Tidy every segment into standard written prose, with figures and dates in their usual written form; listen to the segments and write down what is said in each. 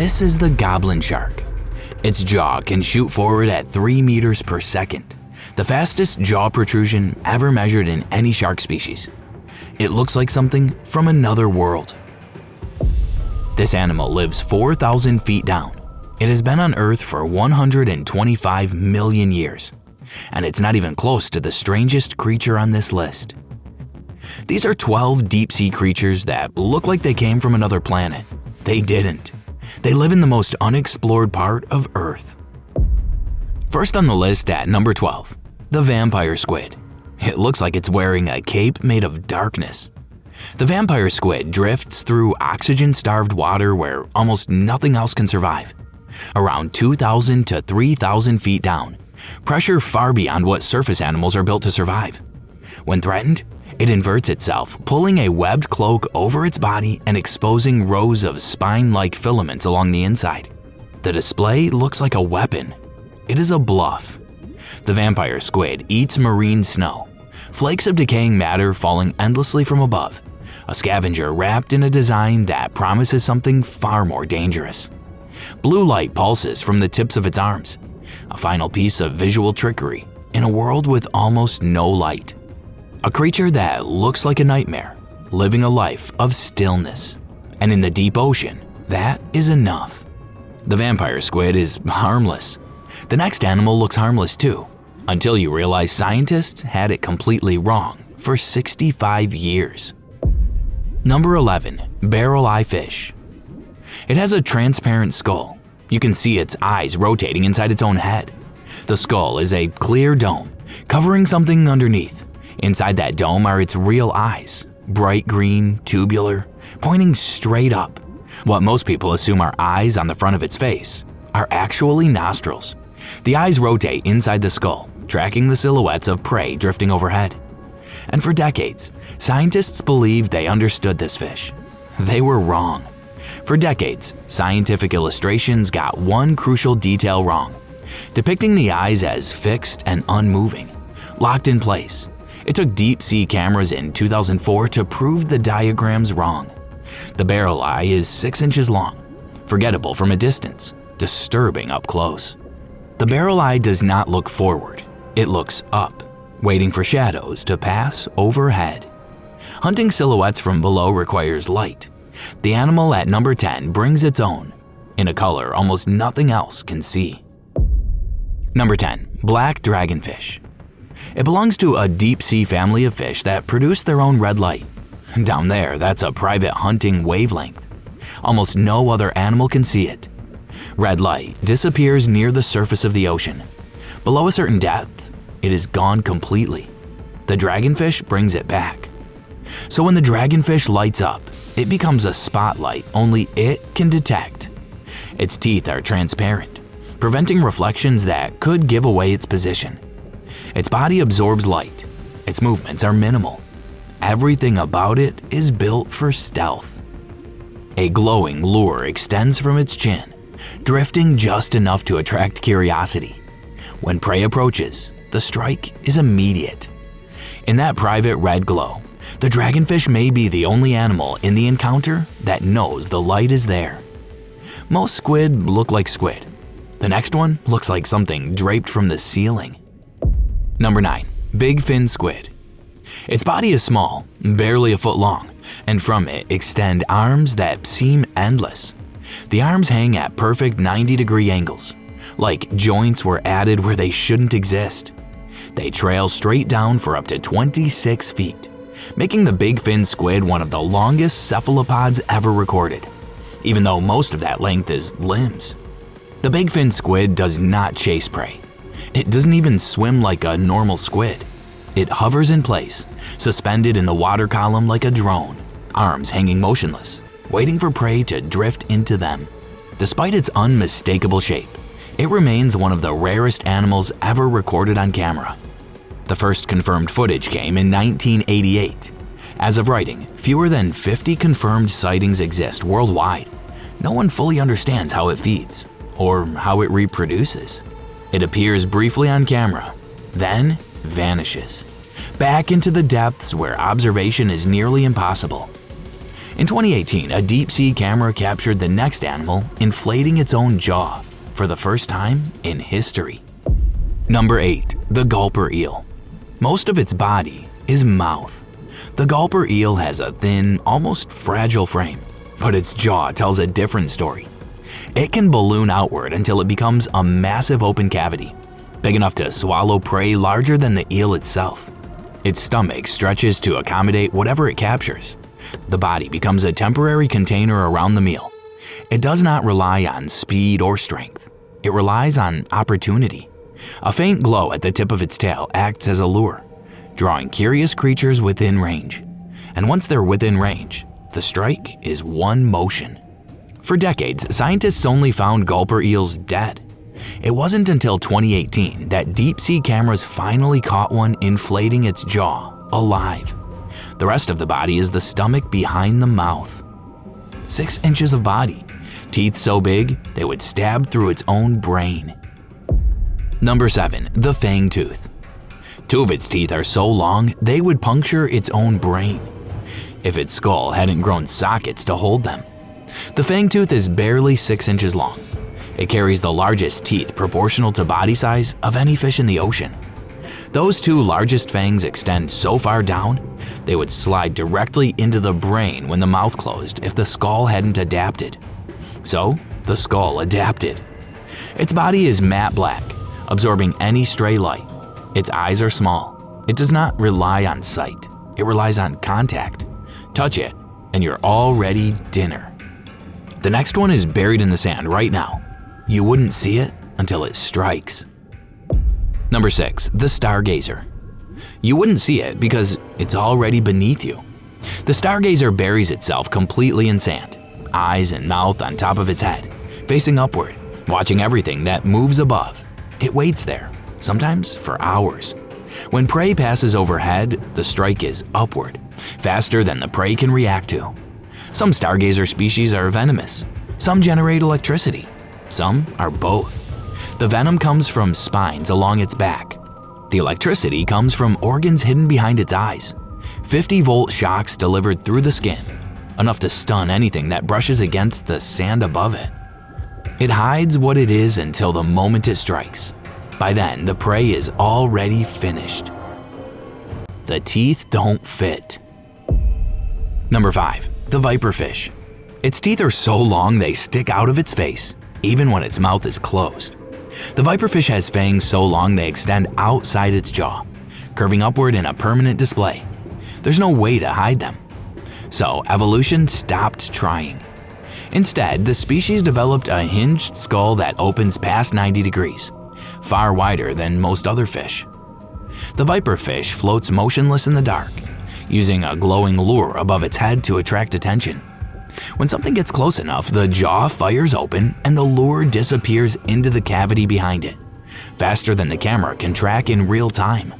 This is the goblin shark. Its jaw can shoot forward at 3 meters per second, the fastest jaw protrusion ever measured in any shark species. It looks like something from another world. This animal lives 4,000 feet down. It has been on Earth for 125 million years, and it's not even close to the strangest creature on this list. These are 12 deep-sea creatures that look like they came from another planet. They didn't. They live in the most unexplored part of Earth. First on the list at number 12, the vampire squid. It looks like it's wearing a cape made of darkness. The vampire squid drifts through oxygen-starved water where almost nothing else can survive. Around 2,000 to 3,000 feet down, pressure far beyond what surface animals are built to survive. When threatened, it inverts itself, pulling a webbed cloak over its body and exposing rows of spine-like filaments along the inside. The display looks like a weapon. It is a bluff. The vampire squid eats marine snow, flakes of decaying matter falling endlessly from above, a scavenger wrapped in a design that promises something far more dangerous. Blue light pulses from the tips of its arms, a final piece of visual trickery in a world with almost no light. A creature that looks like a nightmare, living a life of stillness. And in the deep ocean, that is enough. The vampire squid is harmless. The next animal looks harmless too, until you realize scientists had it completely wrong for 65 years. Number 11, barreleye fish. It has a transparent skull. You can see its eyes rotating inside its own head. The skull is a clear dome, covering something underneath. Inside that dome are its real eyes, bright green, tubular, pointing straight up. What most people assume are eyes on the front of its face are actually nostrils. The eyes rotate inside the skull, tracking the silhouettes of prey drifting overhead. And for decades, scientists believed they understood this fish. They were wrong. For decades, scientific illustrations got one crucial detail wrong, depicting the eyes as fixed and unmoving, locked in place. It took deep-sea cameras in 2004 to prove the diagrams wrong. The barreleye is 6 inches long, forgettable from a distance, disturbing up close. The barreleye does not look forward, it looks up, waiting for shadows to pass overhead. Hunting silhouettes from below requires light. The animal at number 10 brings its own, in a color almost nothing else can see. Number 10, black dragonfish. It belongs to a deep-sea family of fish that produce their own red light. Down there, that's a private hunting wavelength. Almost no other animal can see it. Red light disappears near the surface of the ocean. Below a certain depth, it is gone completely. The dragonfish brings it back. So when the dragonfish lights up, it becomes a spotlight only it can detect. Its teeth are transparent, preventing reflections that could give away its position. Its body absorbs light. Its movements are minimal. Everything about it is built for stealth. A glowing lure extends from its chin, drifting just enough to attract curiosity. When prey approaches, the strike is immediate. In that private red glow, the dragonfish may be the only animal in the encounter that knows the light is there. Most squid look like squid. The next one looks like something draped from the ceiling. Number 9, bigfin squid. Its body is small, barely a foot long, and from it extend arms that seem endless. The arms hang at perfect 90-degree angles, like joints were added where they shouldn't exist. They trail straight down for up to 26 feet, making the bigfin squid one of the longest cephalopods ever recorded, even though most of that length is limbs. The bigfin squid does not chase prey. It doesn't even swim like a normal squid. It hovers in place, suspended in the water column like a drone, arms hanging motionless, waiting for prey to drift into them. Despite its unmistakable shape, it remains one of the rarest animals ever recorded on camera. The first confirmed footage came in 1988. As of writing, fewer than 50 confirmed sightings exist worldwide. No one fully understands how it feeds, or how it reproduces. It appears briefly on camera, then vanishes, back into the depths where observation is nearly impossible. In 2018, a deep-sea camera captured the next animal inflating its own jaw for the first time in history. Number 8. The gulper eel. Most of its body is mouth. The gulper eel has a thin, almost fragile frame, but its jaw tells a different story. It can balloon outward until it becomes a massive open cavity, big enough to swallow prey larger than the eel itself. Its stomach stretches to accommodate whatever it captures. The body becomes a temporary container around the meal. It does not rely on speed or strength. It relies on opportunity. A faint glow at the tip of its tail acts as a lure, drawing curious creatures within range. And once they're within range, the strike is one motion. For decades, scientists only found gulper eels dead. It wasn't until 2018 that deep-sea cameras finally caught one inflating its jaw alive. The rest of the body is the stomach behind the mouth. 6 inches of body, teeth so big they would stab through its own brain. Number 7. The fangtooth. 2 of its teeth are so long they would puncture its own brain if its skull hadn't grown sockets to hold them. The fangtooth is barely 6 inches long. It carries the largest teeth proportional to body size of any fish in the ocean. Those 2 largest fangs extend so far down, they would slide directly into the brain when the mouth closed if the skull hadn't adapted. So, the skull adapted. Its body is matte black, absorbing any stray light. Its eyes are small. It does not rely on sight. It relies on contact. Touch it, and you're already dinner. The next one is buried in the sand right now. You wouldn't see it until it strikes. Number 6. The stargazer. You wouldn't see it because it's already beneath you. The stargazer buries itself completely in sand, eyes and mouth on top of its head, facing upward, watching everything that moves above. It waits there, sometimes for hours. When prey passes overhead, the strike is upward, faster than the prey can react to. Some stargazer species are venomous. Some generate electricity. Some are both. The venom comes from spines along its back. The electricity comes from organs hidden behind its eyes. 50-volt shocks delivered through the skin, enough to stun anything that brushes against the sand above it. It hides what it is until the moment it strikes. By then, the prey is already finished. The teeth don't fit. Number 5. The viperfish. Its teeth are so long they stick out of its face, even when its mouth is closed. The viperfish has fangs so long they extend outside its jaw, curving upward in a permanent display. There's no way to hide them. So evolution stopped trying. Instead, the species developed a hinged skull that opens past 90 degrees, far wider than most other fish. The viperfish floats motionless in the dark, using a glowing lure above its head to attract attention. When something gets close enough, the jaw fires open and the lure disappears into the cavity behind it, faster than the camera can track in real time.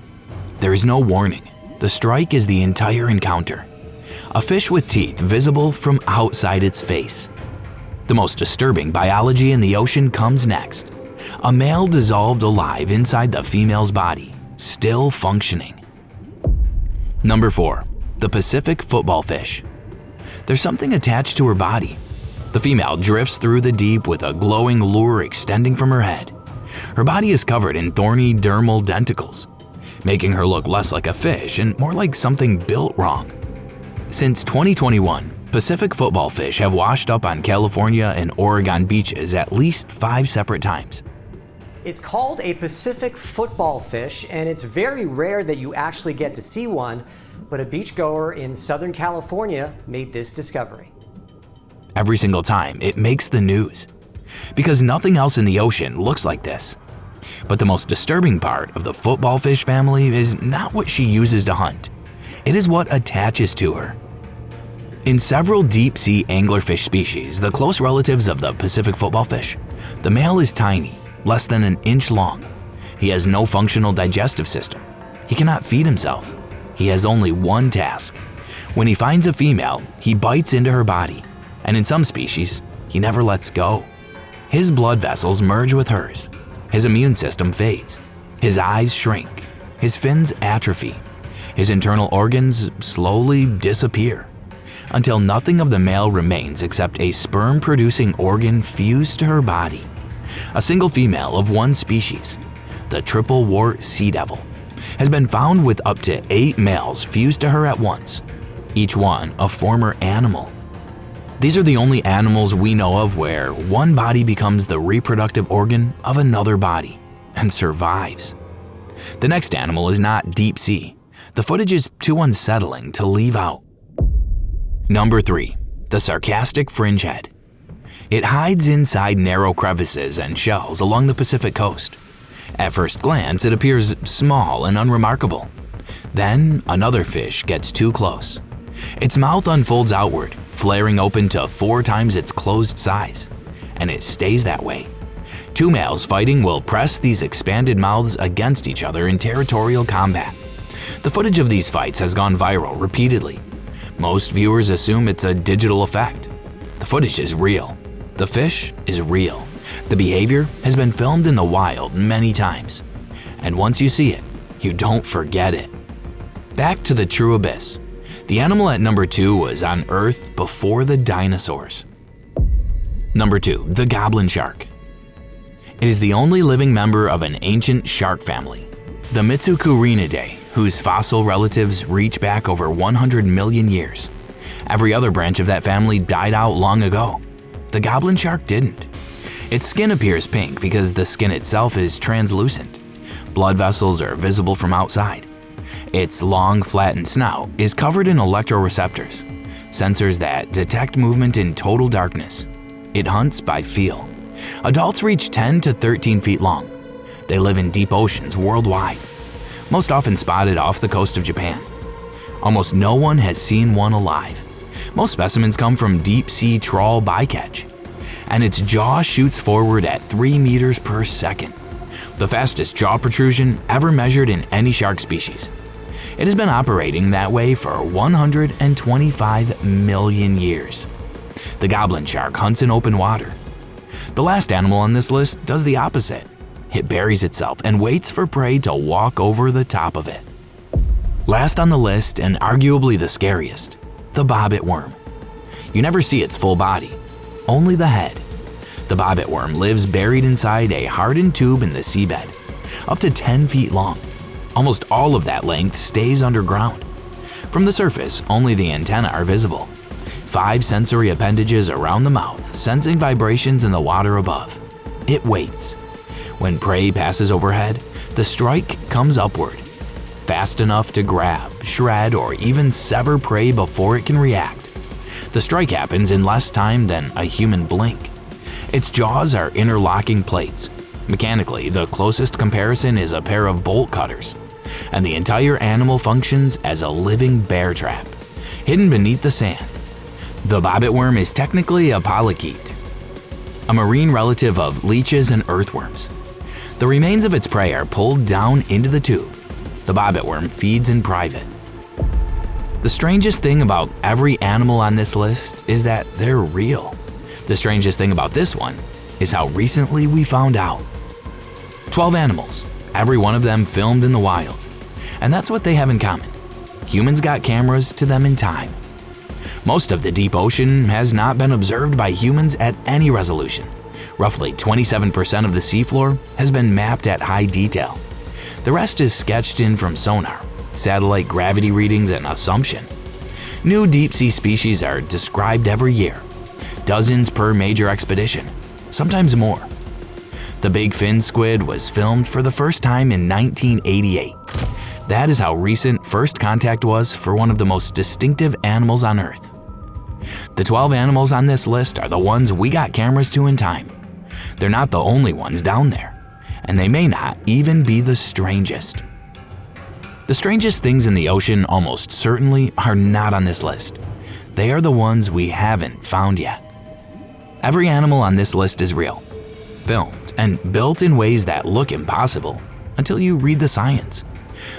There is no warning. The strike is the entire encounter. A fish with teeth visible from outside its face. The most disturbing biology in the ocean comes next. A male dissolved alive inside the female's body, still functioning. Number 4. The Pacific football fish. There's something attached to her body. The female drifts through the deep with a glowing lure extending from her head. Her body is covered in thorny dermal denticles, making her look less like a fish and more like something built wrong. Since 2021, Pacific football fish have washed up on California and Oregon beaches at least 5 separate times. It's called a Pacific football fish, and it's very rare that you actually get to see one, but a beachgoer in Southern California made this discovery. Every single time, it makes the news, because nothing else in the ocean looks like this. But the most disturbing part of the football fish family is not what she uses to hunt. It is what attaches to her. In several deep-sea anglerfish species, the close relatives of the Pacific football fish, the male is tiny, less than an inch long. He has no functional digestive system. He cannot feed himself. He has only one task. When he finds a female, he bites into her body, and in some species, he never lets go. His blood vessels merge with hers. His immune system fades. His eyes shrink. His fins atrophy. His internal organs slowly disappear. until nothing of the male remains except a sperm-producing organ fused to her body. A single female of one species, the triple wart sea devil, has been found with up to 8 males fused to her at once, each one a former animal. These are the only animals we know of where one body becomes the reproductive organ of another body and survives. The next animal is not deep sea. The footage is too unsettling to leave out. Number 3. The sarcastic fringehead. It hides inside narrow crevices and shells along the Pacific coast. At first glance, it appears small and unremarkable. Then, another fish gets too close. Its mouth unfolds outward, flaring open to 4 times its closed size, and it stays that way. 2 males fighting will press these expanded mouths against each other in territorial combat. The footage of these fights has gone viral repeatedly. Most viewers assume it's a digital effect. The footage is real. The fish is real. The behavior has been filmed in the wild many times. And once you see it, you don't forget it. Back to the true abyss. The animal at number 2 was on Earth before the dinosaurs. Number 2, the goblin shark. It is the only living member of an ancient shark family, the Mitsukurinidae, whose fossil relatives reach back over 100 million years. Every other branch of that family died out long ago. The goblin shark didn't. Its skin appears pink because the skin itself is translucent. Blood vessels are visible from outside. Its long, flattened snout is covered in electroreceptors, sensors that detect movement in total darkness. It hunts by feel. Adults reach 10 to 13 feet long. They live in deep oceans worldwide, most often spotted off the coast of Japan. Almost no one has seen one alive. Most specimens come from deep sea trawl bycatch, and its jaw shoots forward at 3 meters per second, the fastest jaw protrusion ever measured in any shark species. It has been operating that way for 125 million years. The goblin shark hunts in open water. The last animal on this list does the opposite. It buries itself and waits for prey to walk over the top of it. Last on the list, and arguably the scariest, the bobbit worm. You never see its full body, only the head. The bobbit worm lives buried inside a hardened tube in the seabed, up to 10 feet long. Almost all of that length stays underground. From the surface, only the antennae are visible. 5 sensory appendages around the mouth, sensing vibrations in the water above. It waits. When prey passes overhead, the strike comes upward, fast enough to grab, shred, or even sever prey before it can react. The strike happens in less time than a human blink. Its jaws are interlocking plates. Mechanically, the closest comparison is a pair of bolt cutters, and the entire animal functions as a living bear trap, hidden beneath the sand. The bobbit worm is technically a polychaete, a marine relative of leeches and earthworms. The remains of its prey are pulled down into the tube. The bobbit worm feeds in private. The strangest thing about every animal on this list is that they're real. The strangest thing about this one is how recently we found out. 12 animals, every one of them filmed in the wild. And that's what they have in common. Humans got cameras to them in time. Most of the deep ocean has not been observed by humans at any resolution. Roughly 27% of the seafloor has been mapped at high detail. The rest is sketched in from sonar, satellite gravity readings, and assumption. New deep-sea species are described every year, dozens per major expedition, sometimes more. The bigfin squid was filmed for the first time in 1988. That is how recent first contact was for one of the most distinctive animals on Earth. The 12 animals on this list are the ones we got cameras to in time. They're not the only ones down there, and they may not even be the strangest. The strangest things in the ocean almost certainly are not on this list. They are the ones we haven't found yet. Every animal on this list is real, filmed, and built in ways that look impossible until you read the science.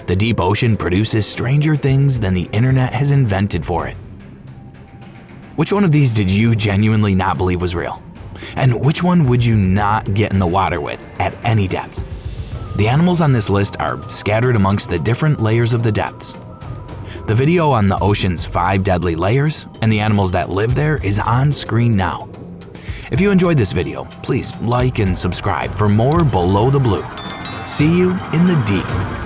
The deep ocean produces stranger things than the internet has invented for it. Which one of these did you genuinely not believe was real? And which one would you not get in the water with at any depth? The animals on this list are scattered amongst the different layers of the depths. The video on the ocean's 5 deadly layers and the animals that live there is on screen now. If you enjoyed this video, please like and subscribe for more Below the Blue. See you in the deep.